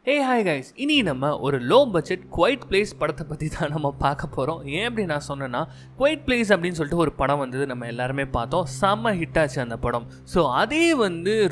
Hey hi guys, இனி நம்ம ஒரு லோ பட்ஜெட் குவைட் பிளேஸ் படத்தை பற்றி தான் நம்ம பார்க்க போகிறோம். ஏன் அப்படி நான் சொன்னேன்னா, குவைட் பிளேஸ் அப்படின்னு சொல்லிட்டு ஒரு படம் வந்தது, நம்ம எல்லாருமே பார்த்தோம். செம்ம ஹிட் ஆச்சு அந்த படம். ஸோ அதே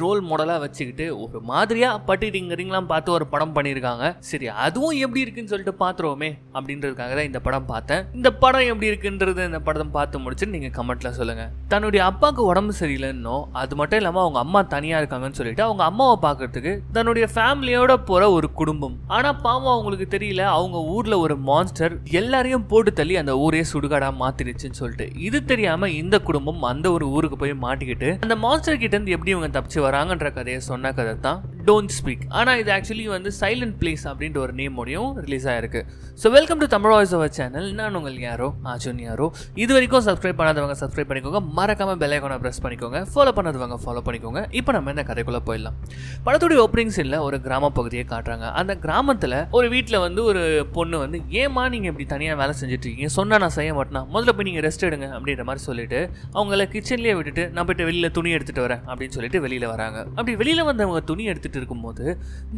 ரோல் மாடலாக வச்சுக்கிட்டு ஒரு மாதிரியாக பட்டிங்கரிங்லாம் பார்த்து ஒரு படம் பண்ணியிருக்காங்க. சரி, அதுவும் எப்படி இருக்குன்னு சொல்லிட்டு பார்த்துருவோமே அப்படின்றதுக்காக தான் இந்த படம் பார்த்தேன். இந்த படம் எப்படி இருக்குன்றது இந்த படம் பார்த்து முடிச்சுட்டு நீங்கள் கமெண்ட்டில் சொல்லுங்கள். தன்னுடைய அப்பாவுக்கு உடம்பு சரியில்லைன்னோ, அது மட்டும் இல்லாமல் அவங்க அம்மா தனியாக இருக்காங்கன்னு சொல்லிட்டு அவங்க அம்மாவை பார்க்கறதுக்கு தன்னுடைய ஃபேமிலியோட போகிற ஒரு குடும்பம். ஆனா பாவம் அவங்களுக்கு தெரியல, அவங்க ஊர்ல ஒரு மான்ஸ்டர் எல்லாரையும் போட்டு தள்ளி அந்த ஊரே சுடுகாடா மாத்திடுச்சுன்னு சொல்லிட்டு. இது தெரியாம இந்த குடும்பம் அந்த ஒரு ஊருக்கு போய் மாட்டிக்கிட்டு அந்த மான்ஸ்டர் கிட்ட இருந்து எப்படி இவங்க தப்பிச்சு வராங்கன்ற கதையை சொன்ன கதை தான் டோன்ட் ஸ்பீக். ஆனா இது ஆக்சுவலி சைலண்ட் பிளேஸ் அப்படின்ற ஒரு நேமோடையும் ரிலீஸ் ஆயிருக்கு. So welcome to Tamil voice over channel. நான் உங்கள் யாரோ அர்ஜுன் யாரோ. இது வரைக்கும் சப்ஸ்கிரைப் பண்ணாதவங்க சப்ஸ்கிரைப் பண்ணிக்கோங்க, மறக்காம பெல் ஐகானை பிரஸ் பண்ணிக்கோங்க, ஃபாலோ பண்ணாதவங்க ஃபாலோ பண்ணிக்கோங்க. இப்போ நம்ம இந்த கதைக்குள்ள போயிடலாம். படத்துடைய ஓப்பனிங் சீன்ல ஒரு கிராம பகுதியை காட்டுறாங்க. அந்த கிராமத்தில் ஒரு வீட்டில் ஒரு பொண்ணு ஏமா நீங்கள் இப்படி தனியாக வேலை செஞ்சுட்டு இருக்கீங்க, சொன்னால் நான் செய்ய மாட்டேனா, முதல்ல போய் நீங்கள் ரெஸ்ட் எடுங்க அப்படின்ற மாதிரி சொல்லிட்டு அவங்கள கிச்சன்லேயே விட்டுட்டு நான் போய்ட்டு வெளியில் துணி எடுத்துகிட்டு வரேன் அப்படின்னு சொல்லிட்டு வெளியில் வராங்க. அப்படி வெளியில் வந்தவங்க துணி எடுத்துகிட்டு இருக்கும்போது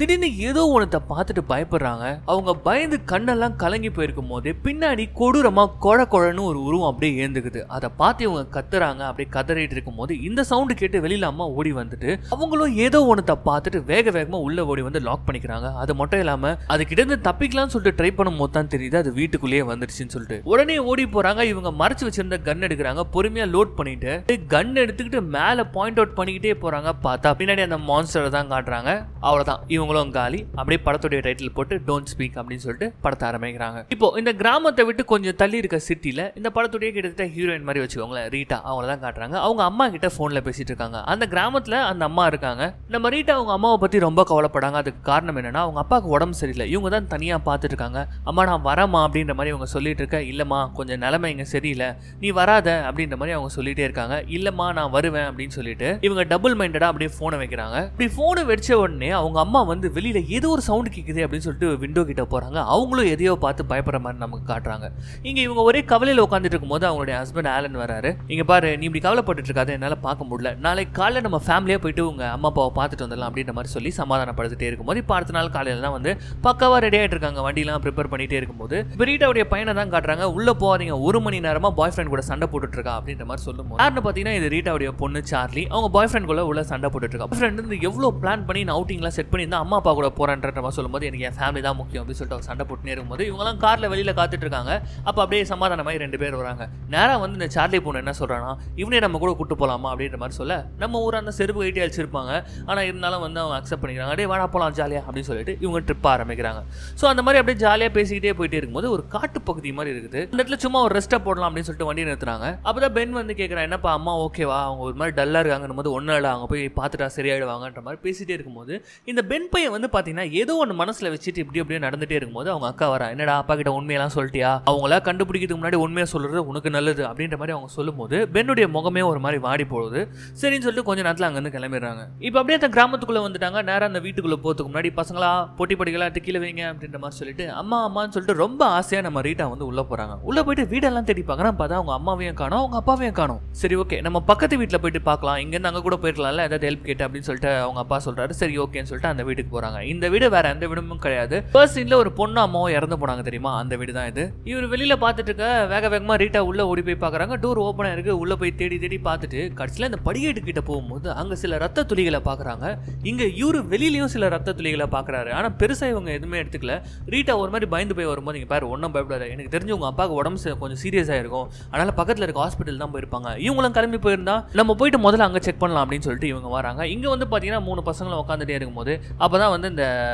திடீர்னு ஏதோ ஒன்றத்தை பார்த்துட்டு பயப்படுறாங்க. அவங்க பயந்து கண்ணெல்லாம் கலங்கி போயிருக்கும் போது பின்னாடி கொடூரமாக கொழன்னு ஒரு உருவம் அப்படியே ஏந்துக்குது. அதை பார்த்து இவங்க கத்துறாங்க. அப்படியே கதறிட்டு இருக்கும் போது இந்த சவுண்டு கேட்டு வெளியில் அம்மா ஓடி வந்துட்டு அவங்களும் ஏதோ ஒன்றத்தை பார்த்துட்டு வேகமாக உள்ள ஓடி வந்து லாக் பண்ணிக்கிறாங்க. அது மட்டும் இல்லாம அது கிட்ட இருந்து தப்பிக்கலாம்னு சொல்லிட்டு ட்ரை பண்ணும் போது தான் தெரியுது அது வீட்டுக்குள்ளேயே வந்துடுச்சுன்னு சொல்லிட்டு உடனே ஓடி போறாங்க. இவங்க மறைச்சு வச்சிருந்த கன் எடுக்கிறாங்க. பொறுமையா லோட் பண்ணிட்டு கன் எடுத்துக்கிட்டு மேல பாயிண்ட் அவுட் பண்ணிக்கிட்டே போறாங்க. பார்த்தா பின்னாடி அந்த மான்ஸ்டரை தான் காட்டுறாங்க. அவ்வளவுதான், இவங்களும் காலி. அப்படியே படத்துடைய டைட்டில் போட்டு டோன்ட் ஸ்பீக் அப்படின்னு சொல்லிட்டு படத்தை ஆரம்பிக்கிறாங்க. இப்போ இந்த கிராமத்தை விட்டு கொஞ்சம் தள்ளி இருக்க சிட்டில இந்த படத்துடைய கிட்டத்தட்ட ஹீரோயின் மாதிரி வச்சுக்கோங்களேன், ரீட்டா, அவங்கள தான் காட்டுறாங்க. அவங்க அம்மா கிட்ட போன்ல பேசிட்டு இருக்காங்க. அந்த கிராமத்துல அந்த அம்மா இருக்காங்க. நம்ம ரீட்டா அவங்க அம்மாவை பத்தி ரொம்ப கவலைப்படாங்க. அதுக்கு காரணம் என்னன்னா, அவங்க அப்பாவுக்கு உடம்பு சரியில்லை, இவங்க தான் தனியாக பார்த்துட்டு இருக்காங்க. அம்மா நான் வரமா அப்படின்ற மாதிரி அவங்க சொல்லிட்டு இருக்க. இல்லைம்மா கொஞ்சம் நிலைமை இங்கே சரியில்லை, நீ வராத அப்படின்ற மாதிரி அவங்க சொல்லிட்டே இருக்காங்க. இல்லைம்மா நான் வருவேன் அப்படின்னு சொல்லிட்டு இவங்க டபுள் மைண்டடா அப்படியே ஃபோனை வைக்கிறாங்க. இப்படி ஃபோனை வச்ச உடனே அவங்க அம்மா வெளியில ஏதோ ஒரு சவுண்டு கேட்குது அப்படின்னு சொல்லிட்டு விண்டோ கிட்ட போறாங்க. அவங்களும் எதையோ பார்த்து பயப்படுற மாதிரி நமக்கு காட்டுறாங்க. இங்க இவங்க ஒரே கவலையில் உட்காந்துட்டு இருக்கும்போது அவங்களுடைய ஹஸ்பண்ட் ஆலன் வராரு. இங்க பாரு, நீ இப்படி கவலைப்பட்டு இருக்காது, என்னால் பார்க்க முடியல, நாளைக்கு காலையில் நம்ம ஃபேமிலியா போயிட்டு உங்க அம்மா அப்பாவை பார்த்துட்டு வந்துடலாம் அப்படின்ற மாதிரி சொல்லி சமாதானப்படுத்திட்டே இருக்கும்போது இப்போ அடுத்த நாள் காலையில் தான் பக்காவா ரெடி ஆகிட்டு இருக்காங்க. வண்டியெல்லாம் ப்ரிப்பேர் பண்ணிட்டே இருக்கும்போது ரீட்டாவுடைய பையனை தான் காட்டுறாங்க. உள்ள போகாதீங்க, 1 மணி நேரமா பாய் ஃப்ரெண்ட் கூட சண்டை போட்டுட்டு இருக்கா அப்படின்ற மாதிரி சொல்லும்போது யாருன்னு பார்த்தீங்கன்னா இது ரீட்டாவுடைய பொண்ணு சார்லி. அவங்க பாய் ஃப்ரெண்ட் கூட உள்ள சண்டை போட்டுட்டு இருக்கா. ஃப்ரெண்ட் எவ்வளோ பிளான் பண்ணி நான் அவுட்டிங்லாம் செட் பண்ணி அம்மா அப்பா கூட போறேன்ற மாதிரி சொல்லும்போது எனக்கு என் ஃபேமிலி தான் முக்கியம் அப்படின்னு சொல்லிட்டு சண்டை போட்டுனே இருக்கும்போது இவங்கலாம் கார்ல வெளியில காத்துட்டு இருக்காங்க. அப்போ அப்படியே சமாதானமாய் 2 பேர் வராங்க. நேராக இந்த சார்லி பொண்ணு என்ன சொல்றானா, இவனே நம்ம கூட கூட்டு போலாமா அப்படின்ற மாதிரி சொல்ல, நம்ம ஊர் அந்த செருப்பு கைட்டி அழிச்சிருப்பாங்க, ஆனால் இருந்தாலும் அவங்க அக்செப்ட் பண்ணிக்கிறாங்க. அப்படியே வாடா போலாம் ஜாலியா அப்படின்னு சொல்லிட்டு இவங்க ட்ரிப் ஆரம்பிக்கிறாங்க. ஸோ அந்த மாதிரி அப்படியே ஜாலியாக பேசிக்கிட்டே போயிட்டே இருக்கும்போது ஒரு காட்டு பகுதி மாதிரி இருக்குது. இந்த இடத்துல சும்மா ஒரு ரெஸ்ட்டை போடலாம் அப்படின்னு சொல்லிட்டு வண்டி நிறுத்துறாங்க. அப்போதான் பென் கேட்குறான், என்னப்பா அம்மா ஓகேவா, அவங்க ஒரு மாதிரி டல்லாக இருக்காங்கன்னு போது ஒன்றும் இல்லை, அவங்க போய் பார்த்துட்டா சரியாயிடுவாங்கன்ற மாதிரி பேசிட்டே இருக்கும்போது இந்த பென் பையன் பார்த்தீங்கன்னா ஏதோ ஒன்று மனசில் வச்சுட்டு இப்படி அப்படியே நடந்துட்டே இருக்கும்போது அவங்க அக்கா வரா. என்னடா அப்பா கிட்ட உண்மையெல்லாம் சொல்லிட்டியா, அவங்கள கண்டுபிடிக்கிறதுக்கு முன்னாடி உண்மையாக சொல்றது உனக்கு நல்லது அப்படின்ற மாதிரி அவங்க சொல்லும்போது பென்னுடைய முகமே ஒரு மாதிரி வாடி போகுது. சரின்னு சொல்லிட்டு கொஞ்சம் நேரத்தில் அங்கேருந்து கிளம்பிடுறாங்க. இப்போ அப்படியே அந்த கிராமத்துக்குள்ளே வந்துட்டாங்க. நேரம் அந்த வீட்டுக்குள்ளே போகிறதுக்கு முன்னாடி பசங்களா போட்டி படிக்கலாம் கீழே வைங்க அப்படின்ற மாதிரி சொல்லிட்டு அம்மா அம்மான்னு சொல்லிட்டு ரொம்ப ஆசையாக நம்ம ரீட்டா உள்ள போகிறாங்க. உள்ளே போயிட்டு வீடெல்லாம் தேடி பார்க்குறாங்க. பார்த்தா அவங்க அம்மாவையும் காணும், அவங்க அப்பாவையும் காணும். சரி ஓகே, நம்ம பக்கத்து வீட்டில் போயிட்டு பார்க்கலாம், இங்கேருந்து அங்கே கூட போயிடலாம்ல, ஏதாவது ஹெல்ப் கேட்டு அப்படின்னு சொல்லிட்டு அவங்க அப்பா சொல்கிறாரு. சரி ஓகேன்னு சொல்லிட்டு அந்த வீட்டுக்கு போகிறாங்க. இந்த வீடு வேற எந்த வீடும் கிடையாது. ஃபர்ஸ்ட் சீன்ல ஒரு பொண்ணு அம்மாவும் இறந்து போனாங்க தெரியுமா, அந்த வீடு தான் இது. இவர் வெளியில பார்த்துட்டு இருக்க வேகமாக ரீட்டா உள்ள ஓடி போய் பார்க்குறாங்க. டோர் ஓப்பனாக இருக்கு. உள்ள போய் தேடி தேடி பார்த்துட்டு கடைசியில் அந்த படிக்கட்டு கிட்ட போகும்போது அங்கே சில ரத்த துளிகளை பார்க்குறாங்க. இங்கே இவரு வெளியிலையும் சில ரத்த துளிகளை பார்க்குறாரு. ஆனால் பெருசாக இவங்க எதுவுமே எடுத்துக்கல. ரீட்டா ஒரு மாதிரி பயந்து போய் வரும்போது இங்கே பாரு, ஒன்றும் பயப்படாது, எனக்கு தெரிஞ்சு உங்க அப்பாவுக்கு உடம்பு கொஞ்சம் சீரியஸாக இருக்கும், அதனால பக்கத்தில் இருக்க ஹாஸ்பிட்டல் தான் போயிருப்பாங்க, இவங்களும் கிளம்பி போயிருந்தா நம்ம போயிட்டு முதல்ல அங்கே செக் பண்ணலாம் அப்படின்னு சொல்லிட்டு இவங்க வராங்க. இங்கே பார்த்தீங்கன்னா 3 பசங்களும் உட்காந்துட்டே இருக்கும்போது அப்போதான் இந்த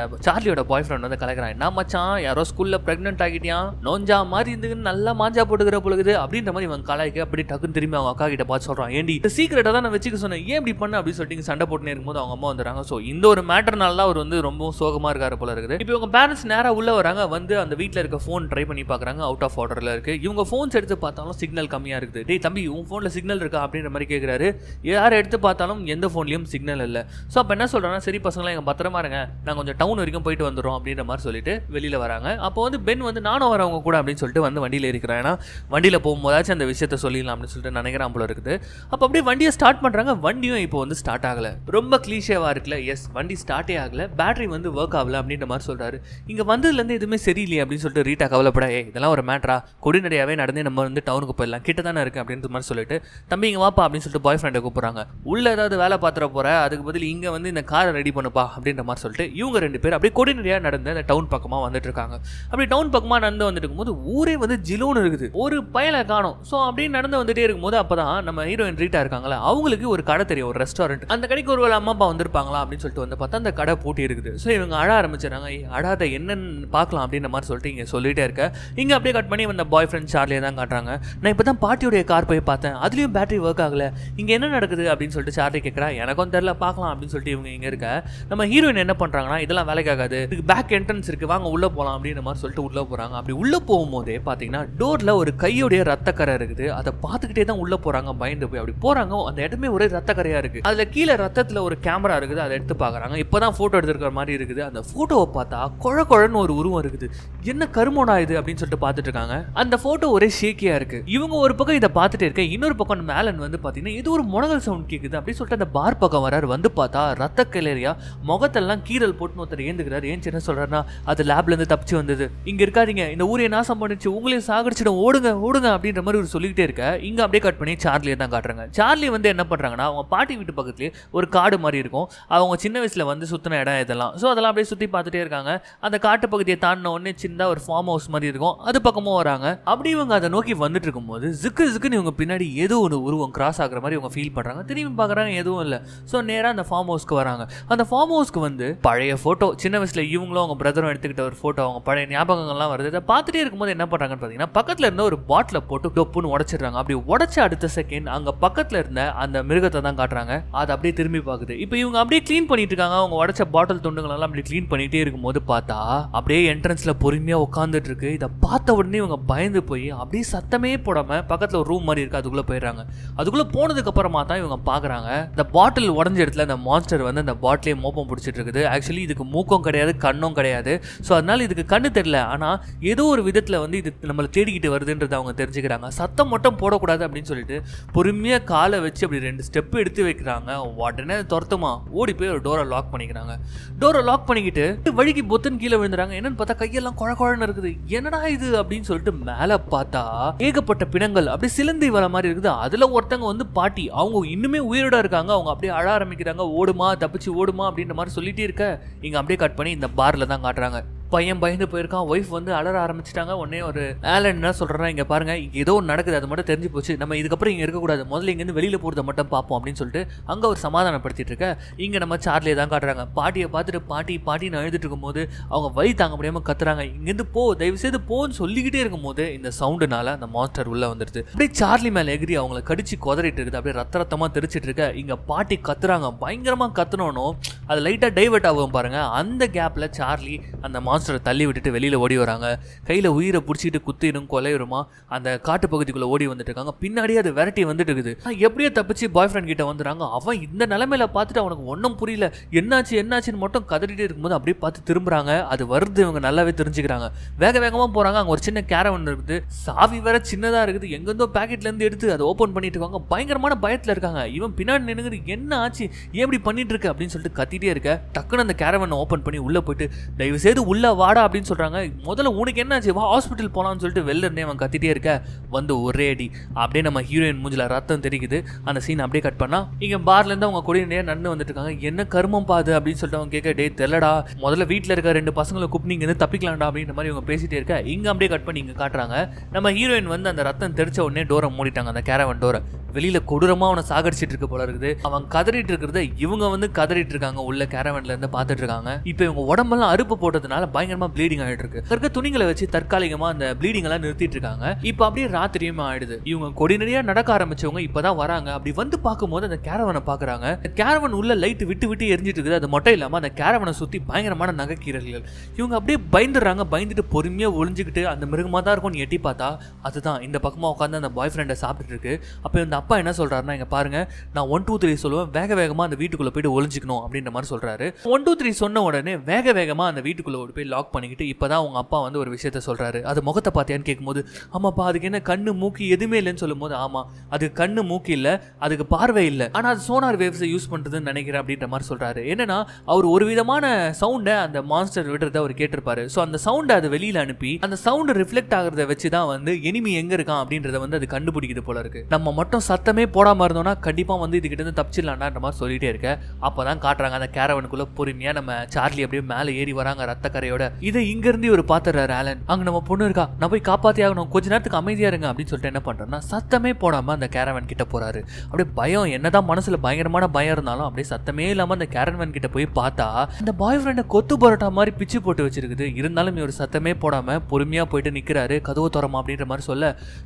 சார்லியோட பாய் ஃப்ரெண்ட் கலக்கிறான். என்ன மச்சான், யாரோ ஸ்கூல்ல பிரெக்னென்ட் ஆகிட்டியான், நோஞ்சா மாதிரி இருந்து நல்லா மாஞ்சா போட்டுக்கிற பொழுது அப்படின்ற மாதிரி இவன் கலாய்க்க. அப்படி டக்குன்னு திரும்பி அவங்க அக்கா கிட்ட பார்த்து சொல்றான், ஏண்டி இந்த சீக்கிரட்டை தான் நான் வச்சுக்க சொன்னேன், ஏன் இப்படி பண்ண அப்படின்னு சொல்லிட்டு சண்டை போட்டுனே இருக்கும்போது அவங்க அம்மா வந்துடுறாங்க. ஸோ இந்த ஒரு மேட்டர்னால அவர் ரொம்ப சோகமா இருக்காரு போல இருக்குது. இப்போ இவங்க பேரண்ட்ஸ் நேராக உள்ள வராங்க. அந்த வீட்டில் இருக்க ஃபோன் ட்ரை பண்ணி பார்க்குறாங்க. அவுட் ஆஃப் ஆர்டர்ல இருக்கு. இவங்க ஃபோன்ஸ் எடுத்து பார்த்தாலும் சிக்னல் கம்மியாக இருக்குது. டேய் தம்பி, உன் ஃபோனில் சிக்னல் இருக்கா அப்படின்ற மாதிரி கேட்குறாரு. யார் எடுத்து பார்த்தாலும் எந்த ஃபோன்லையும் சிக்னல் இல்லை. ஸோ அப்போ என்ன சொல்கிறாங்கன்னா, சரி பசங்களா எங்க பத்திரமா இருங்க, நாங்க கொஞ்சம் டவுன் வரைக்கும் போயிட்டு வந்துடுறோம் அப்படின்ற மாதிரி சொல்லிட்டு வெளியில வராங்க. அப்போ வந்து பென் வந்து நானும் வரவங்க கூட அப்படின்னு சொல்லிட்டு வந்து வண்டியில இருக்கிறேன். ஏன்னா வண்டியில போகும்போதாச்சும் அந்த விஷயத்த சொல்லிடலாம் அப்படின்னு சொல்லிட்டு நினைக்கிறான் போல இருக்குது. அப்போ அப்படியே வண்டியை ஸ்டார்ட் பண்றாங்க. வண்டியும் இப்போ வந்து ஸ்டார்ட் ஆகல. ரொம்ப கிளீஷேவா இருக்குல்ல, எஸ் வண்டி ஸ்டார்ட்டே ஆகல, பேட்டரி வந்து ஒர்க் ஆகல அப்படின்ற மாதிரி சொல்றாரு. இங்க வந்ததுல இருந்து எதுவுமே சரியில்லையே அப்படின்னு சொல்லிட்டு ரீட்டா கவலைப்பட, இதெல்லாம் ஒரு மேட்டரா, கொடிநடையாவே நடந்தே நம்ம வந்து டவுனுக்கு போயிடலாம், கிட்ட தானே இருக்கு அப்படின்ற மாதிரி சொல்லிட்டு தம்பி இங்க வாப்பா அப்படின்னு சொல்லிட்டு பாய் ஃப்ரெண்டை கூப்பிடுறாங்க. உள்ள ஏதாவது வேலை பாத்திர போற, அதுக்கு பதில் இங்க வந்து இந்த காரை ரெடி பண்ணுப்பா அப்படின்ற மாதிரி சொல்லிட்டு இவங்க 2 பேர் அப்படியே கொடிநடையா நடந்து அந்த டவுன் பக்கமா வந்துட்டு இருக்காங்க. அப்படி டவுன் பக்கமா நடந்து வந்துட்டு இருக்கும்போது ஊரே வந்து ஜிலோன்னு இருக்குது, ஒரு பயலை காணோம். ஸோ அப்படியே நடந்து வந்துட்டே இருக்கும்போது அப்பதான் நம்ம ஹீரோயின் ரீட்டா இருக்காங்களா, அவங்களுக்கு ஒரு கடை தெரியும், ஒரு ரெஸ்டாரண்ட். அந்த கடைக்கு ஒரு வேலை அம்மா அப்பா வந்திருப்பாங்களா அப்படின்னு சொல்லிட்டு வந்து பார்த்தா அந்த கடை பூட்டி இருக்குது. ஸோ இவங்க அழ ஆரம்பிச்சிடறாங்க. அழாத என்னன்னு பார்க்கலாம் அப்படின்ற மாதிரி சொல்லிட்டு இங்கே சொல்லிட்டே இருக்க, இங்கே அப்படியே கட் பண்ணி அந்த பாய் ஃப்ரெண்ட் சார்லியை தான் காட்டுறாங்க. நான் இப்போ தான் பாட்டியோடைய கார் போய் பார்த்தேன், அதுலேயும் பேட்டரி ஒர்க் ஆகல, இங்கே என்ன நடக்குது அப்படின்னு சொல்லிட்டு சார்லி கேட்குறா. எனக்கும் தெரியல, பார்க்கலாம் அப்படின்னு சொல்லிட்டு இவங்க இங்கே இருக்க நம்ம ஹீரோயின் என்ன பண்ணுறாங்கன்னா, இதெல்லாம் வேலைக்காகாது, இதுக்கு பேக் என்ட்ரன்ஸ் இருக்குது, வாங்க உள்ளே போகலாம் அப்படின்ற மாதிரி சொல்லிட்டு உள்ளே போகிறாங்க. அப்படி உள்ளே போகும்போதே பார்த்தீங்கன்னா டோரில் ஒரு கையோடைய ரத்தக்கரை இருக்குது. அதை பார்த்துக்கிட்டே தான் உள்ளே போகிறாங்க, பயந்து போய். அப்படி போகிறாங்க, அந்த இடமே ஒரே ரத்தக்கரையாக இருக்குது. அதில் கீழே ரத்தத்தில் ஒரு கேமரா இருக்குது, அதை எடுத்து பார்க்குறாங்க. இப்போ தான் ஃபோட்டோ எடுத்துருக்கிற மாதிரி இருக்குது. அந்த ஃபோட்டோவை பார்த்தா குழன்னு ஒரு உருவம் இருக்குது. என்ன கருமோனா இது அப்படின்னு சொல்லிட்டு பார்த்துட்டு இருக்காங்க. அந்த ஃபோட்டோ ஒரே ஷேக்கியா இருக்கு. இவங்க ஒரு பக்கம் இதை பார்த்துட்டு இருக்க, இன்னொரு பக்கம் மேலன் வந்து பார்த்தீங்கன்னா இது ஒரு முனகல் சவுண்ட் கேட்குது அப்படின்னு சொல்லிட்டு அந்த பார் பக்கம் வராரு. வந்து பார்த்தா ரத்த கிளறியா முகத்தெல்லாம் கீரல் போட்டு ஒருத்தர் ஏந்துக்கிறாரு. ஏன் என்ன சொல்றாருன்னா, அது லேப்ல இருந்து தப்பிச்சு வந்தது, இங்க இருக்காதீங்க, இந்த ஊரையை நாசம் பண்ணிச்சு, உங்களையும் சாகடிச்சிடும், ஓடுங்க ஓடுங்க அப்படின்ற மாதிரி ஒரு சொல்லிக்கிட்டே இருக்க. இங்க அப்படியே கட் பண்ணி சார்லியை தான் காட்டுறாங்க. சார்லி வந்து என்ன பண்றாங்கன்னா, அவங்க பாட்டி வீட்டு பக்கத்துலேயே ஒரு காடு மாதிரி இருக்கும், அவங்க சின்ன வயசுல வந்து சுத்தின இடம் இதெல்லாம். ஸோ அதெல்லாம் அப்படியே சுற்றி பார்த்துட்டே இருக்காங்க. அந்த காட்டு பகுதியை தாண்டின உடனே சின்ன ஒரு ஃபார்ம் ஹவுஸ் மாதிரி இருக்கும், அது பக்கமும் வராங்க. அப்படி இவங்க அதை நோக்கி வந்துட்டு இருக்கும்போது ஜிக்குன்னு இவங்க பின்னாடி ஏதோ ஒரு உருவம் கிராஸ் ஆகுற மாதிரி இவங்க ஃபீல் பண்றாங்க. திரும்பி பார்க்குறாங்க, எதுவும் இல்லை. ஸோ நேராக அந்த ஃபார்ம் ஹவுஸ்க்கு வராங்க. அந்த ஃபார்ம் ஹவுஸ்க்கு வந்து பழைய ஃபோட்டோ, சின்ன வயசுல இவங்களும் அவங்க பிரதரும் எடுத்துக்கிட்ட ஒரு ஃபோட்டோ, அவங்க பழைய ஞாபகங்கள்லாம் வருது. இதை பார்த்துட்டே இருக்கும்போது என்ன பண்ணுறாங்கன்னு பார்த்தீங்கன்னா, பக்கத்தில் இருந்த ஒரு பாட்டிலை போட்டு டொப்புன்னு உடச்சிடுறாங்க. அப்படி உடச்ச அடுத்த செகண்ட் அங்கே பக்கத்தில் இருந்த அந்த மிருகத்தை தான் காட்டுறாங்க. அதை அப்படியே திரும்பி பார்க்குது. இப்போ இவங்க அப்படியே க்ளீன் பண்ணிட்டு இருக்காங்க. அவங்க உடச்ச பாட்டில் துண்டுங்களெல்லாம் அப்படி க்ளீன் பண்ணிட்டே இருக்கும்போது பார்த்தா அப்படியே என்ட்ரன்ஸ்ல பொறுமையாக உட்காந்துட்டு இருக்கு. இதை பார்த்த உடனே இவங்க பயந்து போய் அப்படியே சத்தமே போடாம பக்கத்தில் ஒரு ரூம் மாதிரி இருக்கு, அதுக்குள்ளே போயிடுறாங்க. அதுக்குள்ளே போனதுக்கு அப்புறமா தான் இவங்க பார்க்குறாங்க, இந்த பாட்டில் உடஞ்ச இடத்துல அந்த மான்ஸ்டர் வந்து அந்த பாட்டிலே மோப்பம் பிடிச்சிட்டு இருக்குது. ஆக்சுவலி இதுக்கு மூக்கம் கிடையாது, கண்ணும் கிடையாது. ஸோ அதனால இதுக்கு கண்ணு தெரியல, ஆனால் ஏதோ ஒரு விதத்தில் வந்து இது நம்மளை தேடிக்கிட்டு வருதுன்றதை அவங்க தெரிஞ்சுக்கிறாங்க. சத்தம் மட்டும் போடக்கூடாது அப்படின்னு சொல்லிட்டு பொறுமையாக காலை வச்சு அப்படி 2 ஸ்டெப் எடுத்து வைக்கிறாங்க. உடனே துரத்துமா ஓடி போய் ஒரு டோரை லாக் பண்ணிக்கிறாங்க. டோரை லாக் பண்ணிக்கிட்டு வழிக்கு பொத்துன்னு கீழே விழுந்துறாங்க. என்னன்னு பார்த்தா கையெல்லாம் குழன்னு இருக்குது. என்னடா இது அப்படின்னு சொல்லிட்டு மேலே பார்த்தா ஏகப்பட்ட பிணங்கள் அப்படி சிலந்தி வர மாதிரி இருக்குது. அதில் ஒருத்தங்க வந்து பாட்டி, அவங்க இன்னுமே உயிரோட இருக்காங்க. அவங்க அப்படியே அழ ஆரம்பிக்கிறாங்க, ஓடுமா தப்பிச்சு ஓடுமா அப்படின்ற மாதிரி சொல்லிட்டே இருக்க, இங்க அப்படியே கட் பண்ணி இந்த பார்ல தான் காட்டுறாங்க. பையன் பயந்து போயிருக்கான், ஒய்ஃப் வந்து அலற ஆரம்பிச்சிட்டாங்க. உடனே ஒரு ஆலன் என்ன சொல்கிறேன்னா, இங்கே பாருங்க ஏதோ ஒன்று நடக்குது, அது மட்டும் தெரிஞ்சு போச்சு, நம்ம இதுக்கப்புறம் இங்கே இருக்கக்கூடாது, முதல்ல இங்கேருந்து வெளியில் போகிறத மட்டும் பார்ப்போம் அப்படின்னு சொல்லிட்டு அங்கே ஒரு சமாதானப்படுத்திட்டு இருக்க. இங்கே நம்ம சார்லியை தான் காட்டுறாங்க. பாட்டியை பார்த்துட்டு பாட்டின்னு அழுதுட்டு இருக்கும்போது அவங்க வழி தாங்க முடியாமல் கத்துறாங்க, இங்கேருந்து போ, தயவுசெய்து போன்னு சொல்லிக்கிட்டே இருக்கும்போது இந்த சவுண்டுனால அந்த மான்ஸ்டர் உள்ளே வந்துடுது. அப்படியே சார்லி மேலே எகிரி அவங்களை கடிச்சு கொதறிட்டு இருக்குது. அப்படியே ரத்தமாக தெரிச்சிட்டு இருக்க. இங்கே பாட்டி கத்துறாங்க, பயங்கரமாக கத்துனோனும் அது லைட்டாக டைவர்ட் ஆகும் பாருங்க. அந்த கேப்பில் சார்லி அந்த மான்ஸ்டரை தள்ளி விட்டுட்டு வெளியில் ஓடி வராங்க. கையில் உயிரை பிடிச்சிட்டு குத்திடும் கொலையுமா அந்த காட்டு பகுதிக்குள்ளே ஓடி வந்துட்டு இருக்காங்க. பின்னாடியே அது விரட்டி வந்துட்டு இருக்குது. எப்படியோ தப்பிச்சு பாய் ஃப்ரெண்ட் கிட்ட வந்துடுறாங்க. அவன் இந்த நிலைமையில பார்த்துட்டு அவனுக்கு ஒன்றும் புரியல, என்னாச்சுன்னு மட்டும் கதறிட்டே இருக்கும்போது அப்படியே பார்த்து திரும்புறாங்க. அது வருது, இவங்க நல்லாவே தெரிஞ்சுக்கிறாங்க. வேகமாக போகிறாங்க. அங்கே ஒரு சின்ன கேரவன் இருக்குது, சாவி வேற சின்னதாக இருக்குது, எங்கேருந்தோ பேக்கெட்லேருந்து எடுத்து அதை ஓப்பன் பண்ணிட்டு இருக்காங்க. பயங்கரமான பயத்தில் இருக்காங்க. இவன் பின்னாடி நின்னுது, என்ன ஆச்சு, ஏன் இப்படி பண்ணிட்டு இருக்க அப்படின்னு சொல்லிட்டு கத்திட்டே இருக்க. டக்குன்னு அந்த கேரவனை ஓப்பன் பண்ணி உள்ளே போயிட்டு தயவு செய்து உள்ள வாடா அப்படின்னு சொல்றாங்க. முதல்ல உனக்கு என்னாச்சு, வா ஹாஸ்பிட்டல் போலாம்னு சொல்லிட்டு வெளில இருந்தே அவன் கத்திட்டே இருக்க. வந்து ஒரே அடி அப்படியே நம்ம ஹீரோயின் மூஞ்சில ரத்தம் தெரிக்குது. அந்த சீன் அப்படியே கட் பண்ணா இங்க பார்ல இருந்து அவங்க கொடியே நன்னு வந்துட்டு இருக்காங்க. என்ன கருமம் பாது அப்படின்னு சொல்லிட்டு அவங்க கேட்க, டே தெரியலடா, முதல்ல வீட்டில் இருக்க 2 பசங்களை கூப்பிட்டு இங்க இருந்து தப்பிக்கலாம்டா அப்படின்ற மாதிரி இவங்க பேசிட்டே இருக்க. இங்க அப்படியே கட் பண்ணி இங்க காட்டுறாங்க. நம்ம ஹீரோயின் வந்து அந்த ரத்தம் தெரிச்ச உடனே டோரை மூடிட்டாங்க, அந்த கேரவன் டோரை. வெளியில கொடூரமா அவனை சாகடிச்சிட்டு இருக்க போல இருக்குது. அவன் கதறிட்டு இருக்கிறத இவங்க வந்து கதறிட்டு இருக்காங்க, உள்ள கேரவன்ல இருந்து பார்த்துட்டு இருக்காங்க. இப்போ இவங்க உடம்பெல்லாம் அறுப்பு போட்டதுனால பயங்கரமா ப்ளீடிங் ஆயிட்டு இருக்கு. இருக்க துணிகளை வச்சு தற்காலிகமா அந்த ப்ளீடிங் எல்லாம் நிறுத்திட்டு இருக்காங்க. இப்போ அப்படியே ராத்திரியுமே ஆயிடுது. இவங்க கொடி நிறைய நடக்க ஆரம்பிச்சவங்க இப்பதான் வராங்க. அப்படி வந்து பார்க்கும்போது அந்த கேரவனை பாக்குறாங்க. கேரவன் உள்ள லைட் விட்டு விட்டு எரிஞ்சிட்டு இருக்குது. அது மட்டும் இல்லாம அந்த கேரவனை சுத்தி பயங்கரமான நகைக்கீரல்கள். இவங்க அப்படியே பயந்துடுறாங்க. பயந்துட்டு பொறுமையா ஒளிஞ்சுக்கிட்டு அந்த மிருகமா தான் இருக்கும்னு எட்டி பார்த்தா அதுதான் இந்த பக்கமா உட்காந்து அந்த பாய் ஃப்ரெண்டை சாப்பிட்டு இருக்கு. அப்போ இந்த அப்பா என்ன சொல்றாருன்னா, இங்க பாருங்க, நான் 1 2 3 சொல்லுவேன், வேக வேகமா அந்த வீட்டுக்குள்ள போயிட்டு ஒளிஞ்சுக்கணும் அப்படின்ற மாதிரி சொல்றாரு. 1 2 3 சொன்ன உடனே வேக வேகமா அந்த வீட்டுக்குள்ள போய் லாக் பண்ணிக்கிட்டு இப்பதான் உங்க அப்பா வந்து ஒரு விஷயத்த சொல்றாரு. அது முகத்தை பார்த்தியான்னு கேட்கும்போது, ஆமாப்பா அதுக்கு என்ன கண்ணு மூக்கி எதுவுமே இல்லைன்னு சொல்லும்போது, ஆமா அது கண்ணு மூக்கி இல்ல, அதுக்கு பார்வை இல்லை, ஆனா அது சோனார் வேவ்ஸை யூஸ் பண்றதுன்னு நினைக்கிறேன் அப்படின்ற மாதிரி சொல்றாரு. என்னன்னா அவர் ஒரு விதமான சவுண்டை அந்த மான்ஸ்டர் விடுறத அவர் கேட்டிருப்பாரு. ஸோ அந்த சவுண்டை அது வெளியில அனுப்பி அந்த சவுண்ட் ரிஃப்ளெக்ட் ஆகிறத வச்சுதான் வந்து எனிமி எங்க இருக்கான் அப்படின்றத வந்து அது கண்டுபிடிக்குது போல இருக்கு. நம்ம மட்டும் சத்தமே போடாம இருந்தோம்னா கண்டிப்பா வந்து இதுகிட்ட இருந்து தப்பிச்சிடலான்ற மாதிரி சொல்லிட்டே இருக்க. அப்பதான் காட்டுறாங்க அந்த கேரவனுக்குள்ள பொறுமையா நம்ம சார்லி அப்படியே மேலே ஏறி வராங்க ரத்த கரையோட. இதை இங்க இருந்து ஒரு பாத்துறாரு ஆலன். அங்க நம்ம பொண்ணு இருக்கா, நான் போய் காப்பாத்தி ஆகணும், கொஞ்ச நேரத்துக்கு அமைதியா இருங்க அப்படின்னு சொல்லிட்டு என்ன பண்றேன்னா சத்தமே போடாம அந்த கேரவன் கிட்ட போறாரு. அப்படியே பயம், என்னதான் மனசுல பயங்கரமான பயம் இருந்தாலும் அப்படியே சத்தமே இல்லாம அந்த கேரவன் கிட்ட போய் பார்த்தா அந்த பாய் ஃப்ரெண்ட கொத்து பரோட்டா மாதிரி பிச்சு போட்டு வச்சிருக்குது. இருந்தாலும் இவர் சத்தமே போடாம பொறுமையா போயிட்டு நிக்கிறாரு. கதவை திறமா அப்படின்ற மாதிரி சொல்ல,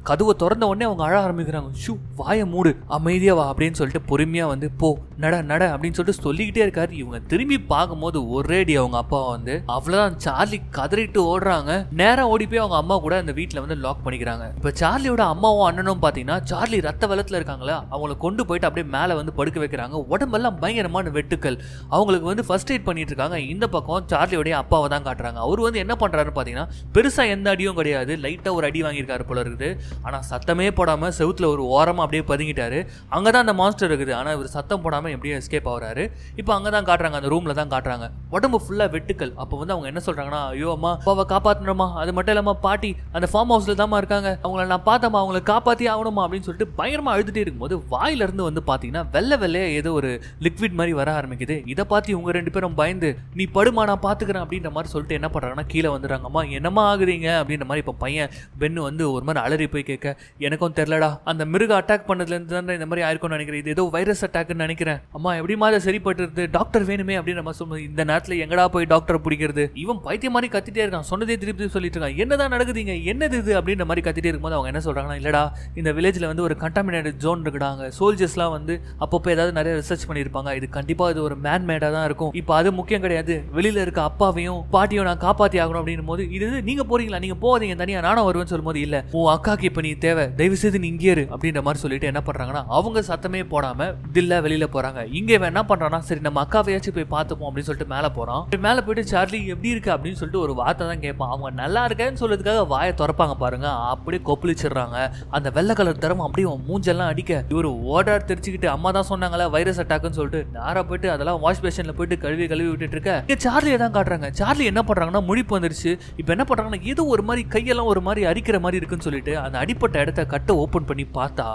கதவை திறந்த உடனே அவங்க அழ ஆரம்பிக்கிறாங்க. ஷூ வாயை மூடு, அமைதியா வா அப்படின்னு சொல்லிட்டு பொறுமையா வந்து போ நட நட அப்படின்னு சொல்லிட்டு சொல்லிக்கிட்டே இருக்காரு. இவங்க திரும்பி பார்க்கும்போது ஒரேடி அவங்க அப்பா வந்து அவ்வளவுதான் சார்லி கதறிட்டு ஓடுறாங்க. நேரம் ஓடி போய் அவங்க அம்மா கூட அந்த வீட்டுல வந்து லாக் பண்ணிக்கிறாங்க. இப்ப சார்லியோட அம்மாவும் அண்ணனும் பாத்தீங்கன்னா சார்லி ரத்த வெள்ளத்துல இருக்காங்களா, அவங்களை கொண்டு போயிட்டு அப்படியே மேல வந்து படுக்க வைக்கிறாங்க. உடம்பெல்லாம் பயங்கரமான வெட்டுக்கள். அவங்களுக்கு வந்து ஃபர்ஸ்ட் எய்ட் பண்ணிட்டு இருக்காங்க. இந்த பக்கம் சார்லியோடைய அப்பாவை தான் காட்டுறாங்க. அவர் வந்து என்ன பண்றாருன்னு பாத்தீங்கன்னா பெருசா எந்த அடியும் கிடையாது, லைட்டா ஒரு அடி வாங்கியிருக்காரு போல இருக்குது. ஆனா சத்தமே போடாம செவுத்துல ஒரு ஓரமா அப்படியே பதுங்கிட்டாரு. அங்கதான் அந்த மான்ஸ்டர் இருக்குது. ஆனா இவர் சத்தம் போடாம எப்படியும் எஸ்கேப் ஆகுறாரு. இப்போ அங்கதான் காட்டுறாங்க, அந்த ரூம்ல தான் காட்டுறாங்க. உடம்பு ஃபுல்லா வெட்டுக்கள். அப்போ வந்து அவங்க என்ன சொல்றாங்கன்னா, ஐயோ அம்மா அப்பாவை காப்பாத்தணுமா, அது மட்டும் இல்லாம பாட்டி அந்த ஃபார்ம் ஹவுஸ்ல தான் இருக்காங்க, அவங்கள நான் பார்த்தமா, அவங்களை காப்பாத்தி ஆகணுமா அப்படின்னு சொல்லிட்டு பயங்கரமா அழுதுட்டே இருக்கும்போது வாயில இருந்து வந்து பாத்தீங்கன்னா வெள்ளை வெள்ளையா ஏதோ ஒரு லிக்விட் மாதிரி வர ஆரம்பிக்குது. இதை பார்த்து இவங்க 2 பேரும் பயந்து, நீ படுமா நான் பாத்துக்கிறேன் அப்படின்ற மாதிரி சொல்லிட்டு என்ன பண்றாங்கன்னா கீழே வந்துடுறாங்க. அம்மா என்னமா ஆகுறீங்க அப்படின்ற மாதிரி இப்போ பையன் பென்னு வந்து ஒரு மாதிரி அலறி போய் கேட்க, எனக்கும் தெரியலடா, அந்த மிருக அட்டாக் பண்ணதுல இருந்து தான் இந்த மாதிரி ஆயிருக்கும்னு நினைக்கிறேன், இது ஏதோ வைரஸ் அட்டாக்னு நினைக்கிறேன், அம்மா எப்படிமா அதை சரிப்பட்டுருது, டாக்டர் வேணுமே அப்படின்ற மாதிரி சொல்லும்போது, இந்த நேரத்தில் எங்கடா போய் டாக்டர் பிடிக்கிறது, இவன் பைத்தியம் மாதிரி கத்திட்டே இருக்கான், சொன்னதே திருப்பி சொல்லிட்டு இருக்கான், என்னதான் நடக்குதுங்க, என்னது இது அப்படின்ற மாதிரி கத்திட்டே இருக்கும்போது அவங்க என்ன சொல்றாங்கன்னா, இல்லடா இந்த வில்லேஜ்ல வந்து ஒரு கண்டாமினேட்டட் ஜோன் இருக்குடாங்க, சோல்ஜர்ஸ்லாம் வந்து அப்பப்போ ஏதாவது நிறைய ரிசர்ச் பண்ணியிருப்பாங்க, இது கண்டிப்பா இது ஒரு மேன் மேடா தான் இருக்கும், இப்போ அது முக்கியம் கிடையாது, வெளியில இருக்க அப்பாவையும் பாட்டியும் நான் காப்பாத்தி ஆகணும் அப்படின்னும் போது, இது நீங்க போறீங்களா, நீங்க போவீங்க தனியா, நானும் வருவேன்னு சொல்லும்போது, இல்ல உன் அக்காக்கு இப்ப நீ தேவை, தயவு செய்து நீ இங்கே இரு அப்படின்ற மாதிரி சொல்லிட்டு என்ன பண்றாங்கன்னா அவங்க சத்தமே போடாம தில்ல வெளியில போறாங்க. இங்க இவன் என்ன பண்றான்னா, சரி நம்ம அக்காவையாச்சும் போய் பார்த்துப்போம் அப்படின்னு சொல்லிட்டு மேல போறான். மேல போயிட்டு சார்லி எப்படி இருக்கு அப்படின்னு சொல்லிட்டு ஒரு வார்த்தை தான் கேட்பான். அவங்க நல்லா இருக்கேன்னு சொல்றதுக்காக வாயை திறப்பாங்க பாருங்க, அப்படியே கொப்பளிச்சிடுறாங்க. அந்த வெள்ளை கலர் தரம் அப்படியே மூஞ்செல்லாம் அடிக்க இவரு ஓடார் தெரிச்சுக்கிட்டு, அம்மா தான் சொன்னாங்களா வைரஸ் அட்டாக்னு சொல்லிட்டு நேரா போயிட்டு அதெல்லாம் வாஷ் பேஷன்ல போயிட்டு கழுவி விட்டுட்டு இருக்க. இங்க சார்லியை தான் காட்டுறாங்க. சார்லி என்ன பண்றாங்கன்னா முழிப்பு வந்துருச்சு. இப்ப என்ன பண்றாங்கன்னா ஏதோ ஒரு மாதிரி கையெல்லாம் ஒரு மாதிரி அரிக்கிற மாதிரி இருக்குன்னு சொல்லிட்டு அந்த அடிப்பட்ட இடத்த கட்ட ஓபன் பண்ணி பார்த்தா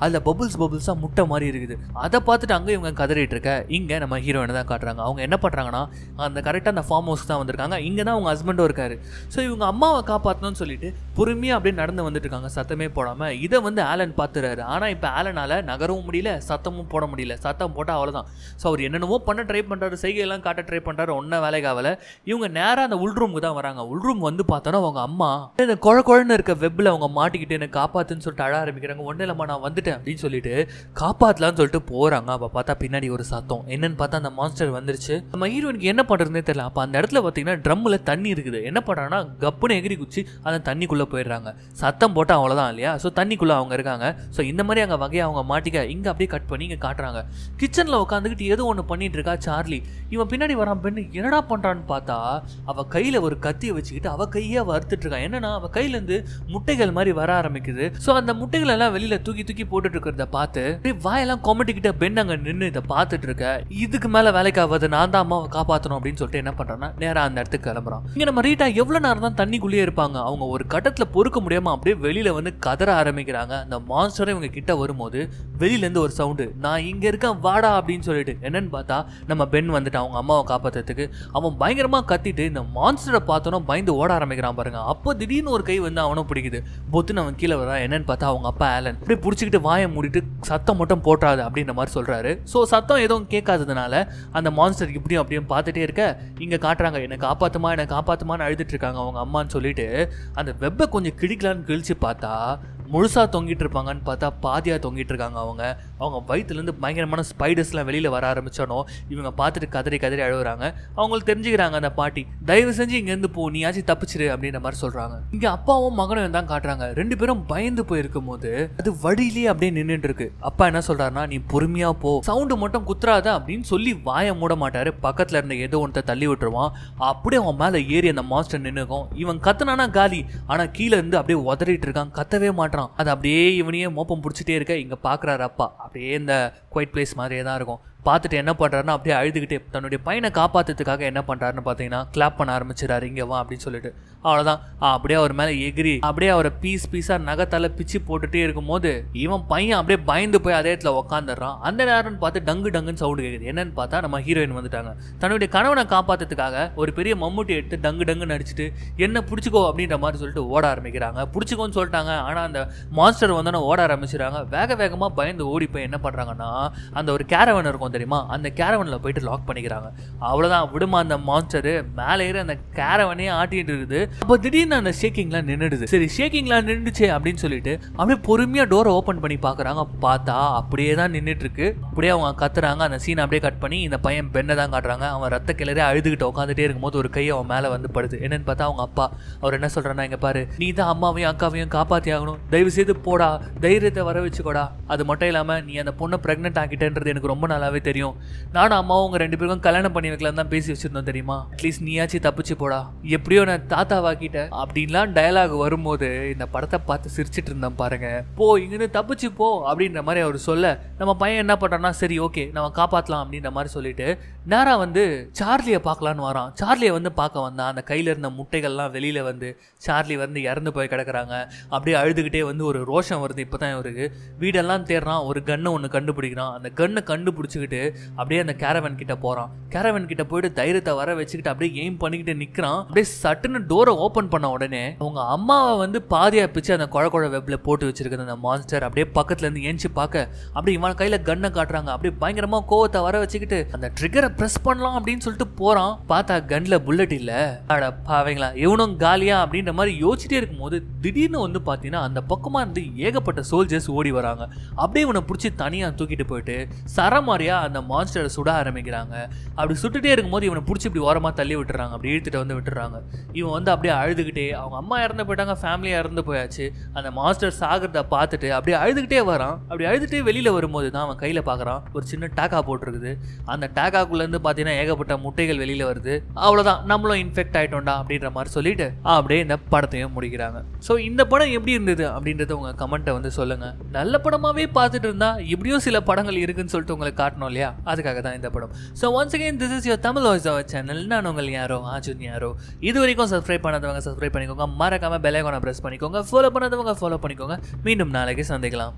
அதுல பபுள்ஸா முட்டை மாதிரி இருக்குது. அதை பார்த்துட்டு அங்க இவங்க கதறிட்டு இருக்க. இங்க நம்ம ஹீரோயினை தான் காட்டுறாங்க. அவங்க என்ன பண்றாங்கன்னா அந்த கரெக்டா அந்த ஃபார்ம் ஹவுஸ் தான் வந்திருக்காங்க. இங்க தான் அவங்க ஹஸ்பண்டும் இருக்காரு. ஸோ இவங்க அம்மாவை காப்பாற்றணும்னு சொல்லிட்டு பொறுமையா அப்படியே நடந்து வந்துட்டு இருக்காங்க சத்தமே போடாம. இதை வந்து ஆலன் பார்த்துறாரு. ஆனா இப்ப ஆலனால நகரவும் முடியல, சத்தமும் போட முடியல. சத்தம் போட்டா அவ்வளவுதான். ஸோ அவர் என்னென்னவோ பண்ண ட்ரை பண்றாரு, செய்கையெல்லாம் காட்ட ட்ரை பண்றாரு, ஒன்ன வேலைக்காவல. இவங்க நேரா அந்த உள்ரூமுக்கு தான் வராங்க. உள்ரூம் வந்து பார்த்தோன்னா அவங்க அம்மா இந்த குழன்னு இருக்க வெப்ல அவங்க மாட்டிக்கிட்டு என்ன காப்பாத்துன்னு சொல்லிட்டு அழ ஆரம்பிக்கிறாங்க. ஒன்னும் இல்லம்மா நான் வந்துட்டேன் அப்படின்னு சொல்லிட்டு காப்பாத்தலான்னு சொல்லிட்டு போறாங்க. அப்ப பார்த்தா பின்னாடி ஒரு சத்தம். என்னன்னு பார்த்தா அந்த மான்ஸ்டர் வந்துருச்சு. நம்ம ஹீரோனுக்கு என்ன பண்றதுன்னே தெரியல. அப்ப அந்த இடத்துல பாத்தீங்கன்னா ட்ரம்ல தண்ணி இருக்குது. என்ன பண்றாங்கன்னா கப்புன்னு எகிரி குச்சி அந்த தண்ணிக்குள்ள போயிடுறாங்க. சத்தம் போட்டா அவ்வளவுதான் இல்லையா. ஸோ தண்ணிக்குள்ள அவங்க இருக்காங்க. ஸோ இந்த மாதிரி அங்க வகையை அவங்க மாட்டிக்க இங்க அப்படியே கட் பண்ணி இங்க காட்டுறாங்க. கிச்சன்ல உட்காந்துக்கிட்டு ஏதோ ஒன்று பண்ணிட்டு இருக்கா சார்லி. இவன் பின்னாடி வரான். பெண்ணு என்னடா பண்றான்னு பார்த்தா அவ கையில ஒரு கத்தியை வச்சுக்கிட்டு அவ கையே வறுத்துட்டு இருக்கான். என்னன்னா அவ கையில இருந்து முட்டைகள் மாதிரி வர ஆரம்பிக்குது. ஸோ அந்த முட்டைகள் எல்லாம் வெளியில தூக்கி போட்டுட்டு இருக்கிறத பார்த்து வாயெல்லாம் கொமட்டிக்கிட்ட பெண் அங்க நின்று இதை பார்த்துட்டு இருக்க. இதுக்கு மேல வேலைக்கு ஆகாது, நான் தான் அம்மாவை காப்பாற்றணும் அப்படின்னு சொல்லிட்டு என்ன பண்றான்னா நேரா அந்த இடத்துக்கு கிளம்புறான். இங்க நம்ம ரீட்டா எவ்வளவு நேரம் தான் தண்ணிக்குள்ளேயே இருப்பாங்க. அவங்க ஒரு கட்டத்துல பொறுக்க முடியாம அப்படியே வெளியில வந்து கதற ஆரம்பிக்கிறாங்க. அந்த மான்ஸ்டர் இவங்க கிட்ட வரும்போது வெளியில இருந்து ஒரு சவுண்டு, நான் இங்க இருக்கேன் வாடா அப்படின்னு சொல்லிட்டு. என்னன்னு பார்த்தா நம்ம பெண் வந்துட்டு அவங்க அம்மாவை காப்பாத்துறதுக்கு அவன் பயங்கரமா கத்திட்டு இந்த மான்ஸ்டரை பார்த்தோன்னா பயந்து ஓட ஆரம்பிக்கிறான் பாருங்க. அப்போ திடீர்னு ஒரு கை வந்து அவனும் பிடிக்குது. பொத்துன்னு அவன் கீழே வரான். என்னன்னு பார்த்தா அவங்க அப்பா ஆலன் அப்படியே பிடிச்சிக்கிட்டு வாயை மூடிட்டு சத்தம் மட்டும் போட்டாது அப்படின்ற மாதிரி சொல்றாரு. ஸோ சத்தம் எதுவும் கேட்காததுனால அந்த மான்ஸ்டர் இப்படியும் அப்படியும் பார்த்துட்டே இருக்க. இங்க காட்டுறாங்க என்ன காப்பாத்துமான்னு அழுதுட்டு இருக்காங்க அவங்க அம்மான்னு சொல்லிட்டு அந்த வெப்பை கொஞ்சம் கிழிக்கலான்னு கிழிச்சு பார்த்தா முழுசா தொங்கிட்டு இருப்பாங்கன்னு பார்த்தா பாதியா தொங்கிட்டு இருக்காங்க. அவங்க வயிற்றுலேருந்து பயங்கரமான ஸ்பைடர்ஸ்லாம் வெளியில வர ஆரம்பிச்சானோ இவங்க பார்த்துட்டு கதறி அழுகுறாங்க. அவங்களுக்கு தெரிஞ்சுக்கிறாங்க அந்த பாட்டி, தயவு செஞ்சு இங்கேருந்து போ, நீயாச்சும் தப்பிச்சிரு அப்படின்ற மாதிரி சொல்றாங்க. இங்க அப்பாவும் மகனும் தான் காட்டுறாங்க. 2 பேரும் பயந்து போயிருக்கும் போது அது வழியிலேயே அப்படியே நின்றுட்டு இருக்கு. அப்பா என்ன சொல்றாருன்னா, நீ பொறுமையா போ, சவுண்டு மட்டும் குத்துறாத அப்படின்னு சொல்லி வாயை மூட மாட்டாரு. பக்கத்துல இருந்த ஏதோ ஒன்றை தள்ளி விட்டுருவான். அப்படியே அவன் மேல ஏறி அந்த மாஸ்டர் நின்னுக்கும். இவன் கத்துனானா காலி, ஆனா கீழே இருந்து அப்படியே உதறிட்டு இருக்கான், கத்தவே மாட்டான். அது அப்படியே இவனையே மோப்பம் பிடிச்சிட்டே இருக்க. இங்க பாக்குறாரு அப்பா, அப்படியே இந்த குவைட் பிளேஸ் மாதிரியே தான் இருக்கும். பார்த்துட்டு என்ன பண்ணுறாருன்னா அப்படியே அழுதுகிட்டே தன்னுடைய பையனை காப்பாற்றுறதுக்காக என்ன பண்ணுறாருன்னு பார்த்தீங்கன்னா கிளாப் பண்ண ஆரம்பிச்சிடாரு, இங்கே வா அப்படின்னு சொல்லிட்டு. அவ்வளோதான், அப்படியே அவர் மேலே எகிரி அப்படியே அவரை பீஸாக நகத்தால் பிச்சு போட்டுகிட்டே இருக்கும்போது இவன் பையன் அப்படியே பயந்து போய் அதே இடத்துல உக்காந்துடுறான். அந்த நேரம்னு பார்த்து டங்குன்னு சவுண்டு கேட்குது. என்னன்னு பார்த்தா நம்ம ஹீரோயின் வந்துட்டாங்க. தன்னுடைய கணவனை காப்பாற்றுறதுக்காக ஒரு பெரிய மம்முட்டி எடுத்து டங்குன்னு அடிச்சுட்டு என்ன பிடிச்சிக்கோ அப்படின்ற மாதிரி சொல்லிட்டு ஓட ஆரம்பிக்கிறாங்க. பிடிச்சிக்கோன்னு சொல்லிட்டாங்க, ஆனால் அந்த மான்ஸ்டர் வந்தோன்னே ஓட ஆரம்பிச்சிடுறாங்க. வேகமாக பயந்து ஓடி போய் என்ன பண்ணுறாங்கன்னா அந்த ஒரு கேரவன் இருக்கும் தெரியுமா, அந்த கேரவனில் போயிட்டு லாக் பண்ணிக்கிறாங்க. அவ்வளோதான், விடுமா அந்த மான்ஸ்டர் மேலே ஏறி அந்த கேரவனே ஆட்டிட்டு இருக்குது. அப்போ திடீர்னு அந்த ஷேக்கிங்லாம் நின்றுடுது. சரி ஷேக்கிங்லாம் நின்றுச்சே அப்படின்னு சொல்லிட்டு அப்படியே பொறுமையாக டோரை ஓப்பன் பண்ணி பார்க்குறாங்க. பார்த்தா அப்படியே தான் நின்றுட்டு இருக்கு. அப்படியே அவங்க கத்துறாங்க. அந்த சீனை அப்படியே கட் பண்ணி இந்த பையன் பெண்ணை தான் காட்டுறாங்க. அவன் ரத்த கிளறி அழுதுகிட்டு உட்காந்துட்டே இருக்கும்போது ஒரு கை அவன் மேலே வந்து படுது. என்னன்னு பார்த்தா அவங்க அப்பா. அவர் என்ன சொல்றான்னா, இங்கே பாரு, நீ தான் அம்மாவையும் அக்காவையும் காப்பாற்றி ஆகணும், தயவு செய்து போடா, தைரியத்தை வர வச்சுக்கோடா. அது மட்டும் இல்லாமல் நீ அந்த பொண்ணை ப்ரெக்னென்ட் ஆக்கிட்டேன்றது எனக்கு ரொம்ப நல்லாவே தெரியும். நானும் அம்மாவும் உங்க 2 பேருக்கும் கல்யாணம் பண்ணி வைக்கலாம் தான் பேசி வச்சிருந்தோம் தெரியுமா, அட்லீஸ்ட் நீயாச்சும் தப்பிச்சு போடா, எப்படியோ நான் தாத்தாவாக்கிட்ட அப்படின்லாம் டயலாக் வரும்போது இந்த படத்தை பார்த்து சிரிச்சிட்டு இருந்தேன் பாருங்க. போ இங்கிருந்து தப்பிச்சு போ அப்படின்ற மாதிரி அவர் சொல்ல நம்ம பையன் என்ன பண்றான்னா, சரி ஓகே நம்ம காப்பாற்றலாம் அப்படின்ற மாதிரி சொல்லிட்டு நேரா வந்து சார்லியை பார்க்கலான்னு வரான். சார்லியை வந்து பார்க்க வந்தான். அந்த கையில் இருந்த முட்டைகள்லாம் வெளியில வந்து சார்லி வந்து இறந்து போய் கிடக்குறாங்க. அப்படியே அழுதுகிட்டே வந்து ஒரு ரோஷம் வருது. இப்போதான் இவருக்கு வீடெல்லாம் தேடுறான். ஒரு கன்னை ஒன்று கண்டுபிடிக்கிறான். அந்த கன்னை கண்டுபிடிச்சிக்கிட்டு அப்படியே அந்த கேரவன் கிட்ட போறான். கேரவன் கிட்ட போயிட்டு தைரியத்தை வர வச்சுக்கிட்டு அப்படியே எய்ம் பண்ணிக்கிட்டு நிக்கிறான். அப்படியே சட்டுன்னு டோரை ஓபன் பண்ண உடனே அவங்க அம்மாவை வந்து பாதியா பிச்சு அந்த குழ வெப்ல போட்டு வச்சிருக்கிறது அந்த மான்ஸ்டர் அப்படியே பக்கத்துல இருந்து ஏஞ்சி பார்க்க அப்படியே இவன் கையில கன்னை காட்டுறாங்க. அப்படியே பயங்கரமா கோவத்தை வர வச்சுக்கிட்டு அந்த ட்ரிகரை பிரஸ் பண்ணலாம் அப்படின்னு சொல்லிட்டு போறான். பார்த்தா கன்ல புல்லட் இல்ல. அட பாவீங்களா, இவனும் காலியா அப்படின்ற மாதிரி யோசிச்சுட்டே இருக்கும்போது திடீர்னு வந்து பாத்தீங்கன்னா அந்த பக்கமா இருந்து ஏகப்பட்ட சோல்ஜர்ஸ் ஓடி வராங்க. அப்படியே இவனை பிடிச்சி தனியா தூக்கிட்டு போயிட்டு சரமாரியா அந்த மான்ஸ்டரை சுட ஆரம்பிக்கிறாங்க. அப்படி சுட்டுட்டே இருக்கும்போது இவனை பிடிச்சி இப்படி ஓரமா தள்ளி விட்டுறாங்க. அப்படி இழுத்துட்டு வந்து விட்டுறாங்க. இவன் வந்து அப்படியே அழுதுகிட்டே, அவங்க அம்மா இறந்து போயிட்டாங்க, ஃபேமிலியா இறந்து போயாச்சு, அந்த மாஸ்டர் சாகிறத பார்த்துட்டு அப்படியே அழுதுகிட்டே வரான். அப்படி அழுதுகிட்டே வெளியில வரும்போது தான் அவன் கையில பாக்குறான் ஒரு சின்ன டேக்கா போட்டிருக்குது. அந்த டேக்காக்குள்ள இருந்து பாத்தீங்கன்னா ஏகப்பட்ட முட்டைகள் வெளியில வருது. அவ்வளவுதான், நம்மளும் இன்ஃபெக்ட் ஆயிட்டோம்டா அப்படின்ற மாதிரி சொல்லிட்டு அப்படியே இந்த படத்தையும் முடிக்கிறாங்க. ஸோ இந்த படம் எப்படி இருந்தது அப்படின்றத உங்க கமெண்ட்டை வந்து சொல்லுங்க. நல்ல படமாவே பார்த்துட்டு இருந்தா இப்படியும் சில படங்கள் இருக்குன்னு சொல்லிட்டு உங்களுக்கு காட்டணும் இல்லையா, அதுக்காக தான் இந்த படம். So once again this is your Tamil voice over channel. நான் உங்கள் யாரோ ஆஜுன் யாரோ. இது வரைக்கும் சப்ஸ்கிரைப் பண்ணாதவங்க சப்ஸ்கிரைப் பண்ணிக்கோங்க. மறக்காம பெல் ஐகானை பிரஸ் பண்ணிக்கோங்க. ஃபாலோ பண்ணாதவங்க ஃபாலோ பண்ணிக்கோங்க. மீண்டும் நாளைக்கு சந்திக்கலாம்.